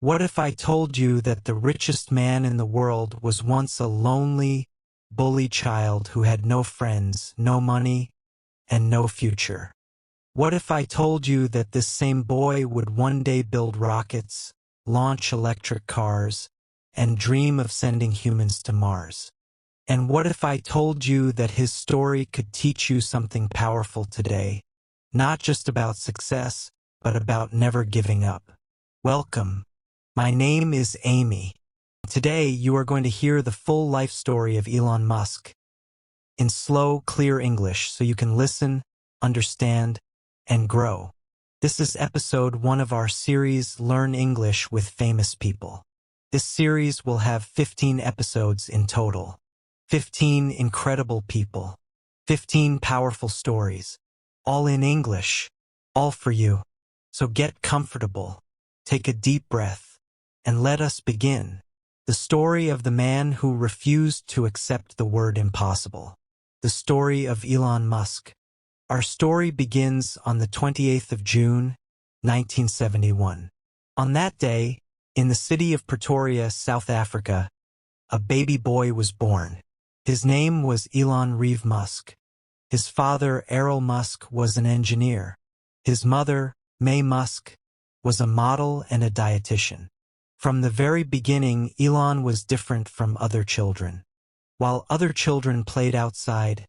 What if I told you that the richest man in the world was once a lonely, bully child who had no friends, no money, and no future? What if I told you that this same boy would one day build rockets, launch electric cars, and dream of sending humans to Mars? And what if I told you that his story could teach you something powerful today, not just about success, but about never giving up? Welcome. My name is Amy. Today you are going to hear the full life story of Elon Musk in slow, clear English so you can listen, understand, and grow. This is episode 1 of our series Learn English with Famous People. This series will have 15 episodes in total. 15 incredible people. 15 powerful stories. All in English. All for you. So get comfortable. Take a deep breath. And let us begin. The story of the man who refused to accept the word impossible. The story of Elon Musk. Our story begins on the 28th of June, 1971. On that day, in the city of Pretoria, South Africa, a baby boy was born. His name was Elon Reeve Musk. His father, Errol Musk, was an engineer. His mother, May Musk, was a model and a dietitian. From the very beginning, Elon was different from other children. While other children played outside,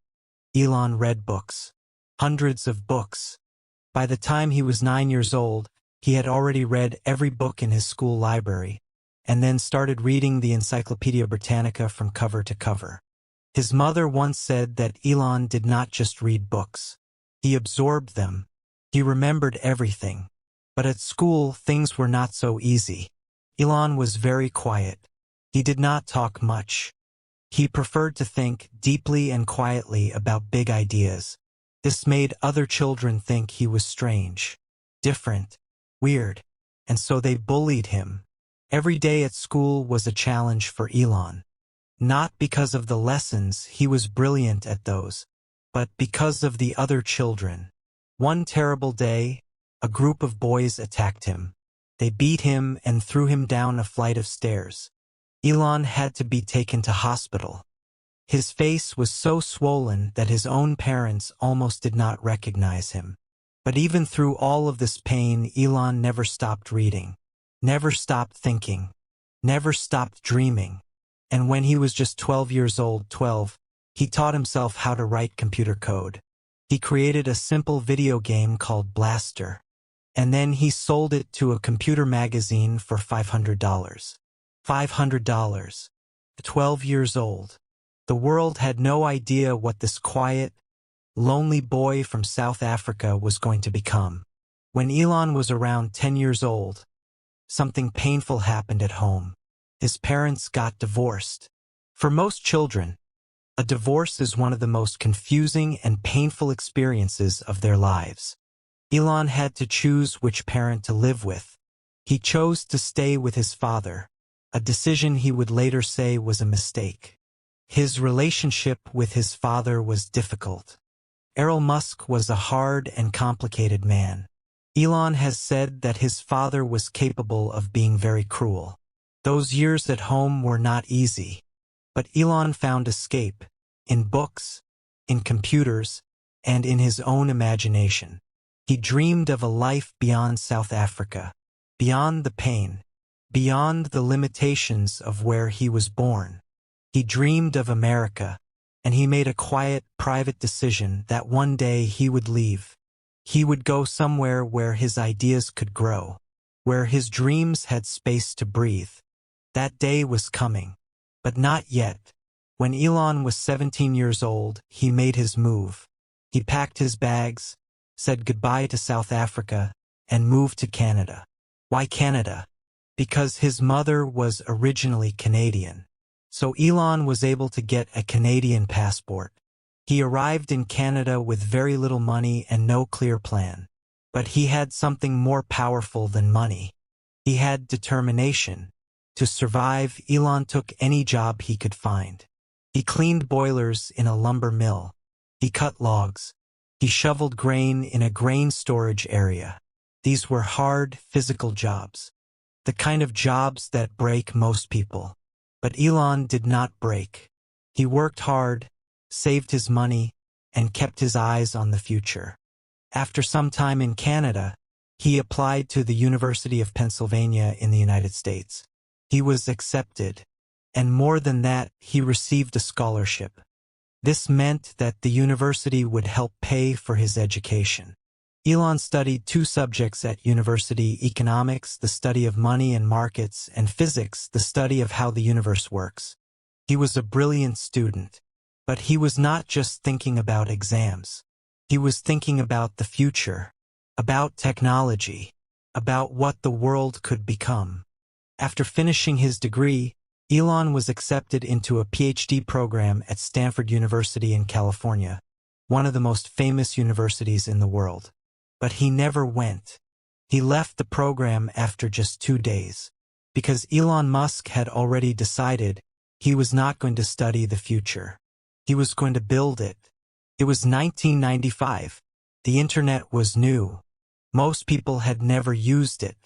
Elon read books. Hundreds of books. By the time he was 9 years old, he had already read every book in his school library, and then started reading the Encyclopedia Britannica from cover to cover. His mother once said that Elon did not just read books. He absorbed them. He remembered everything. But at school, things were not so easy. Elon was very quiet. He did not talk much. He preferred to think deeply and quietly about big ideas. This made other children think he was strange, different, weird, and so they bullied him. Every day at school was a challenge for Elon. Not because of the lessons, he was brilliant at those, but because of the other children. One terrible day, a group of boys attacked him. They beat him and threw him down a flight of stairs. Elon had to be taken to hospital. His face was so swollen that his own parents almost did not recognize him. But even through all of this pain, Elon never stopped reading, never stopped thinking, never stopped dreaming. And when he was just 12 years old, he taught himself how to write computer code. He created a simple video game called Blaster. And then he sold it to a computer magazine for $500. $500. 12 years old. The world had no idea what this quiet, lonely boy from South Africa was going to become. When Elon was around 10 years old, something painful happened at home. His parents got divorced. For most children, a divorce is one of the most confusing and painful experiences of their lives. Elon had to choose which parent to live with. He chose to stay with his father, a decision he would later say was a mistake. His relationship with his father was difficult. Errol Musk was a hard and complicated man. Elon has said that his father was capable of being very cruel. Those years at home were not easy. But Elon found escape in books, in computers, and in his own imagination. He dreamed of a life beyond South Africa, beyond the pain, beyond the limitations of where he was born. He dreamed of America, and he made a quiet, private decision that one day he would leave. He would go somewhere where his ideas could grow, where his dreams had space to breathe. That day was coming, but not yet. When Elon was 17 years old, he made his move. He packed his bags, said goodbye to South Africa, and moved to Canada. Why Canada? Because his mother was originally Canadian. So Elon was able to get a Canadian passport. He arrived in Canada with very little money and no clear plan. But he had something more powerful than money. He had determination. To survive, Elon took any job he could find. He cleaned boilers in a lumber mill. He cut logs. He shoveled grain in a grain storage area. These were hard, physical jobs. the kind of jobs that break most people. But Elon did not break. He worked hard, saved his money, and kept his eyes on the future. After some time in Canada, he applied to the University of Pennsylvania in the United States. He was accepted, and more than that, he received a scholarship. This meant that the university would help pay for his education. Elon studied 2 subjects at university: economics, the study of money and markets, and physics, the study of how the universe works. He was a brilliant student, but he was not just thinking about exams. He was thinking about the future, about technology, about what the world could become. After finishing his degree, Elon was accepted into a PhD program at Stanford University in California, one of the most famous universities in the world. But he never went. He left the program after just 2 days, because Elon Musk had already decided he was not going to study the future. He was going to build it. It was 1995. The internet was new. Most people had never used it.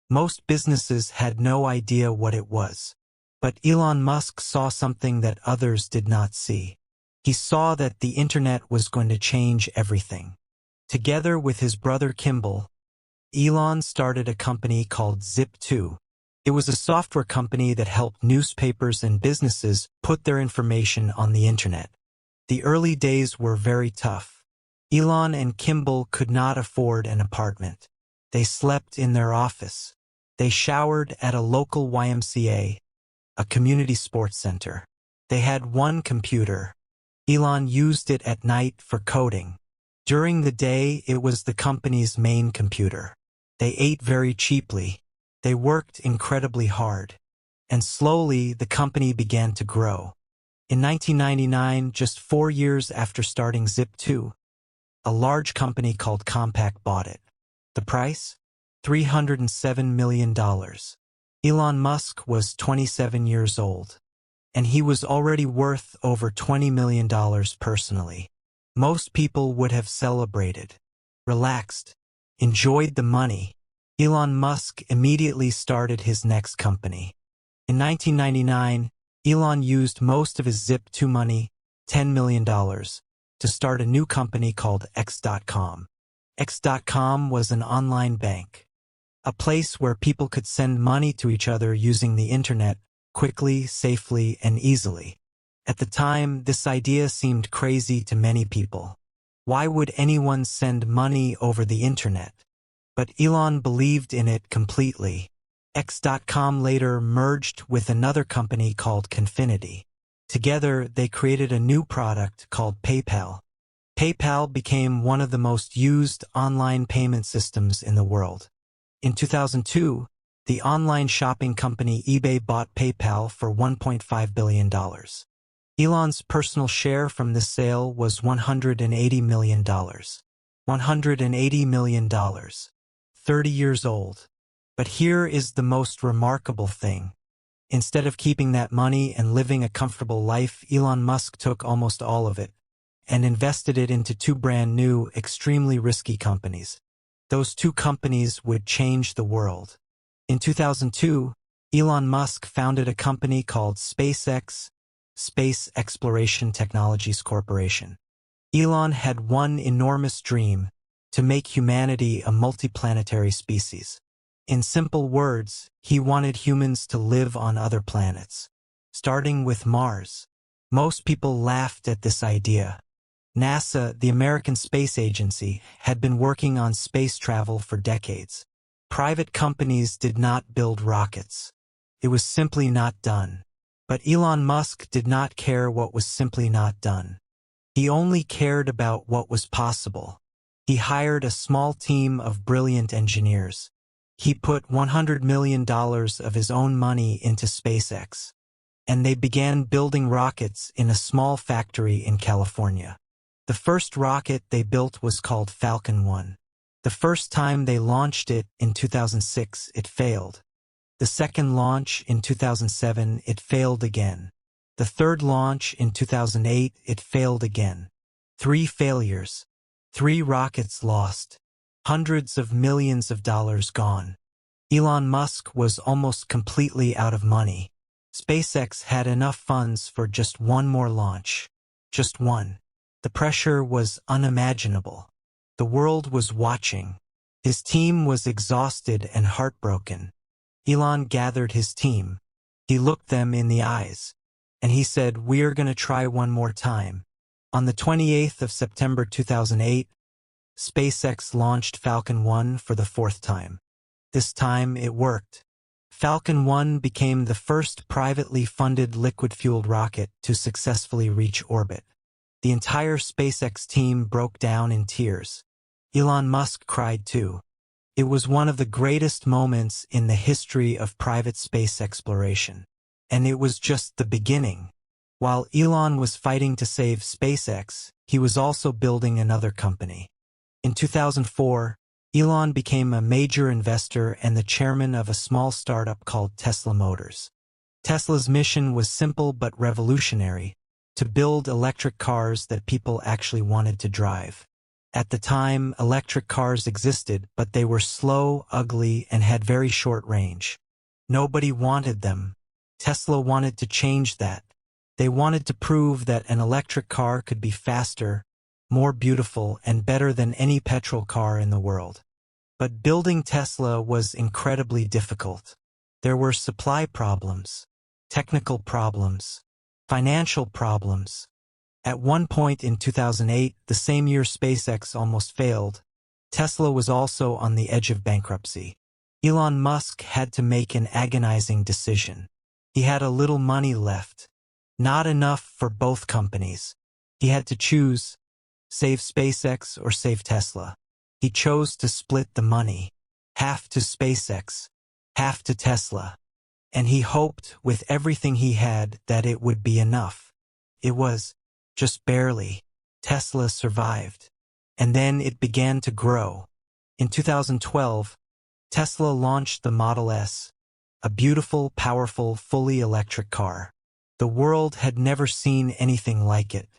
Most businesses had no idea what it was. But Elon Musk saw something that others did not see. He saw that the internet was going to change everything. Together with his brother Kimball, Elon started a company called Zip2. It was a software company that helped newspapers and businesses put their information on the internet. The early days were very tough. Elon and Kimball could not afford an apartment. They slept in their office. They showered at a local YMCA, a community sports center. They had 1 computer. Elon used it at night for coding. During the day, it was the company's main computer. They ate very cheaply. They worked incredibly hard. And slowly, the company began to grow. In 1999, just 4 years after starting Zip2, a large company called Compaq bought it. The price? $307 million. Elon Musk was 27 years old, and he was already worth over $20 million personally. Most people would have celebrated, relaxed, enjoyed the money. Elon Musk immediately started his next company. In 1999, Elon used most of his Zip2 money, $10 million, to start a new company called X.com. X.com was an online bank, a place where people could send money to each other using the internet quickly, safely, and easily. At the time, this idea seemed crazy to many people. Why would anyone send money over the internet? But Elon believed in it completely. X.com later merged with another company called Confinity. Together, they created a new product called PayPal. PayPal became one of the most used online payment systems in the world. In 2002, the online shopping company eBay bought PayPal for $1.5 billion. Elon's personal share from this sale was $180 million. $180 million. 30 years old. But here is the most remarkable thing. Instead of keeping that money and living a comfortable life, Elon Musk took almost all of it and invested it into 2 brand new, extremely risky companies. Those 2 companies would change the world. In 2002, Elon Musk founded a company called SpaceX, Space Exploration Technologies Corporation. Elon had one enormous dream: to make humanity a multiplanetary species. In simple words, he wanted humans to live on other planets, starting with Mars. Most people laughed at this idea. NASA, the American Space Agency, had been working on space travel for decades. Private companies did not build rockets. It was simply not done. But Elon Musk did not care what was simply not done. He only cared about what was possible. He hired a small team of brilliant engineers. He put $100 million of his own money into SpaceX, and they began building rockets in a small factory in California. The first rocket they built was called Falcon 1. The first time they launched it in 2006, it failed. The second launch in 2007, it failed again. The third launch in 2008, it failed again. 3 failures. 3 rockets lost. Hundreds of millions of dollars gone. Elon Musk was almost completely out of money. SpaceX had enough funds for just one more launch. Just one. The pressure was unimaginable. The world was watching. His team was exhausted and heartbroken. Elon gathered his team. He looked them in the eyes. And he said, "We're going to try one more time." On the 28th of September 2008, SpaceX launched Falcon 1 for the fourth time. This time it worked. Falcon 1 became the first privately funded liquid-fueled rocket to successfully reach orbit. The entire SpaceX team broke down in tears. Elon Musk cried too. It was one of the greatest moments in the history of private space exploration. And it was just the beginning. While Elon was fighting to save SpaceX, he was also building another company. In 2004, Elon became a major investor and the chairman of a small startup called Tesla Motors. Tesla's mission was simple but revolutionary: to build electric cars that people actually wanted to drive. At the time, electric cars existed, but they were slow, ugly, and had very short range. Nobody wanted them. Tesla wanted to change that. They wanted to prove that an electric car could be faster, more beautiful, and better than any petrol car in the world. But building Tesla was incredibly difficult. There were supply problems, technical problems, financial problems. At one point in 2008, the same year SpaceX almost failed, Tesla was also on the edge of bankruptcy. Elon Musk had to make an agonizing decision. He had a little money left, not enough for both companies. He had to choose: save SpaceX or save Tesla. He chose to split the money, half to SpaceX, half to Tesla. And he hoped with everything he had that it would be enough. It was, just barely. Tesla survived. And then it began to grow. In 2012, Tesla launched the Model S, a beautiful, powerful, fully electric car. The world had never seen anything like it.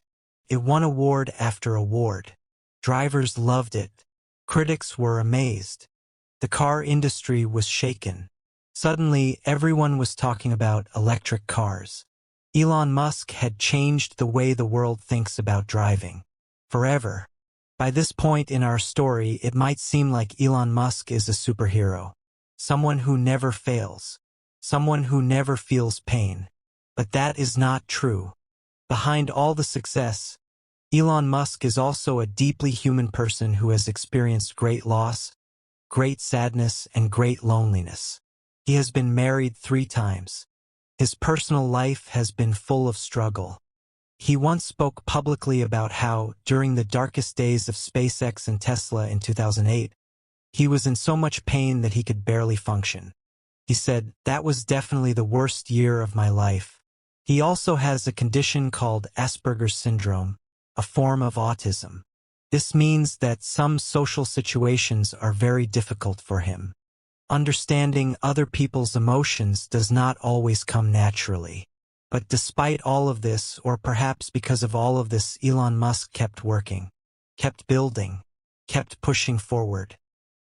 It won award after award. Drivers loved it. Critics were amazed. The car industry was shaken. Suddenly, everyone was talking about electric cars. Elon Musk had changed the way the world thinks about driving. Forever. By this point in our story, it might seem like Elon Musk is a superhero. Someone who never fails. Someone who never feels pain. But that is not true. Behind all the success, Elon Musk is also a deeply human person who has experienced great loss, great sadness, and great loneliness. He has been married 3 times. His personal life has been full of struggle. He once spoke publicly about how, during the darkest days of SpaceX and Tesla in 2008, he was in so much pain that he could barely function. He said, "That was definitely the worst year of my life." He also has a condition called Asperger's syndrome, a form of autism. This means that some social situations are very difficult for him. Understanding other people's emotions does not always come naturally. But despite all of this, or perhaps because of all of this, Elon Musk kept working, kept building, kept pushing forward.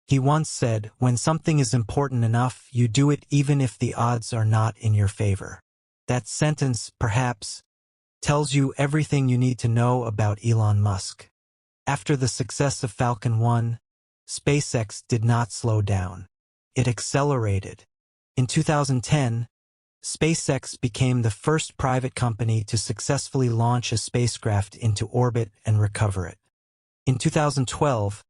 He once said, "When something is important enough, you do it even if the odds are not in your favor." That sentence, perhaps, tells you everything you need to know about Elon Musk. After the success of Falcon 1, SpaceX did not slow down. It accelerated. In 2010, SpaceX became the first private company to successfully launch a spacecraft into orbit and recover it. In 2012,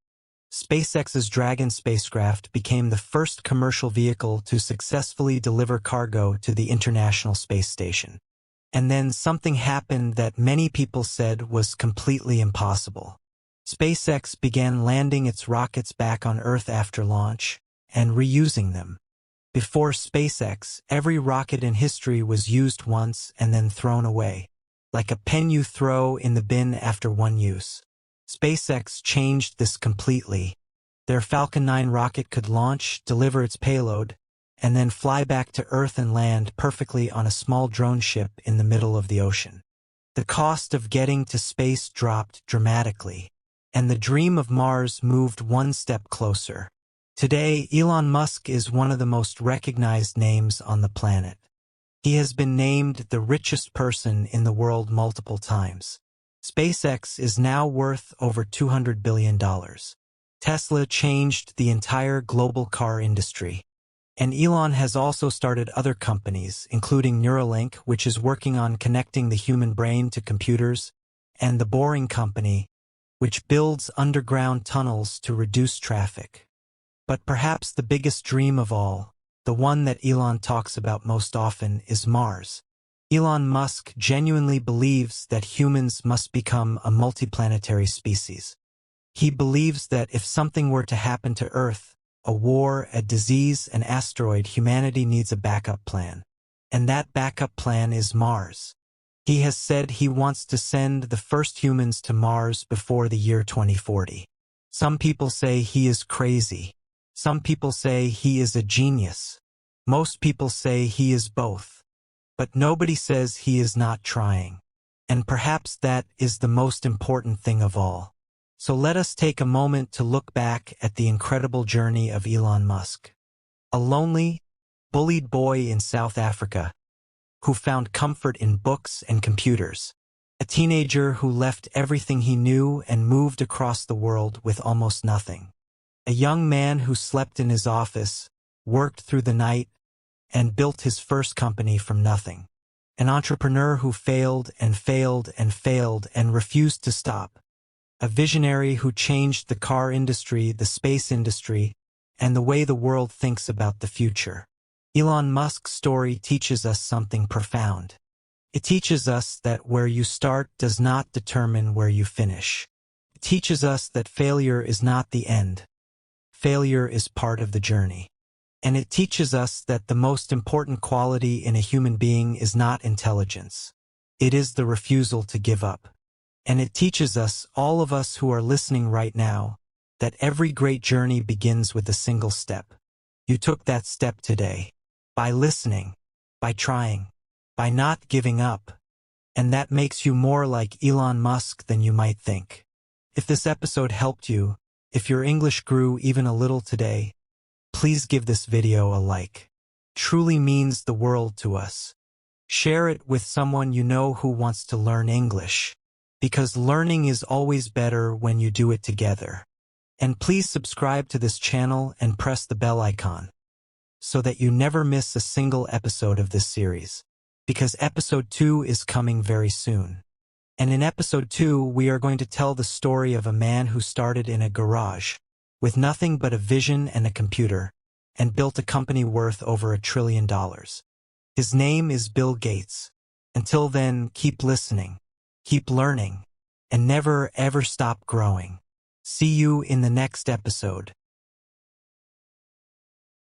SpaceX's Dragon spacecraft became the first commercial vehicle to successfully deliver cargo to the International Space Station. And then something happened that many people said was completely impossible. SpaceX began landing its rockets back on Earth after launch and reusing them. Before SpaceX, every rocket in history was used once and then thrown away, like a pen you throw in the bin after one use. SpaceX changed this completely. Their Falcon 9 rocket could launch, deliver its payload, and then fly back to Earth and land perfectly on a small drone ship in the middle of the ocean. The cost of getting to space dropped dramatically, and the dream of Mars moved one step closer. Today, Elon Musk is one of the most recognized names on the planet. He has been named the richest person in the world multiple times. SpaceX is now worth over $200 billion. Tesla changed the entire global car industry. And Elon has also started other companies, including Neuralink, which is working on connecting the human brain to computers, and the Boring Company, which builds underground tunnels to reduce traffic. But perhaps the biggest dream of all, the one that Elon talks about most often, is Mars. Elon Musk genuinely believes that humans must become a multiplanetary species. He believes that if something were to happen to Earth, a war, a disease, an asteroid, humanity needs a backup plan. And that backup plan is Mars. He has said he wants to send the first humans to Mars before the year 2040. Some people say he is crazy. Some people say he is a genius. Most people say he is both. But nobody says he is not trying. And perhaps that is the most important thing of all. So let us take a moment to look back at the incredible journey of Elon Musk. A lonely, bullied boy in South Africa who found comfort in books and computers. A teenager who left everything he knew and moved across the world with almost nothing. A young man who slept in his office, worked through the night, and built his first company from nothing. An entrepreneur who failed and failed and failed and refused to stop. A visionary who changed the car industry, the space industry, and the way the world thinks about the future. Elon Musk's story teaches us something profound. It teaches us that where you start does not determine where you finish. It teaches us that failure is not the end. Failure is part of the journey. And it teaches us that the most important quality in a human being is not intelligence. It is the refusal to give up. And it teaches us, all of us who are listening right now, that every great journey begins with a single step. You took that step today. By listening, by trying, by not giving up. And that makes you more like Elon Musk than you might think. If this episode helped you, if your English grew even a little today, please give this video a like. It truly means the world to us. Share it with someone you know who wants to learn English, because learning is always better when you do it together. And please subscribe to this channel and press the bell icon, so that you never miss a single episode of this series, because episode 2 is coming very soon. And in episode 2, we are going to tell the story of a man who started in a garage, with nothing but a vision and a computer, and built a company worth over $1 trillion. His name is Bill Gates. Until then, keep listening, keep learning, and never ever stop growing. See you in the next episode.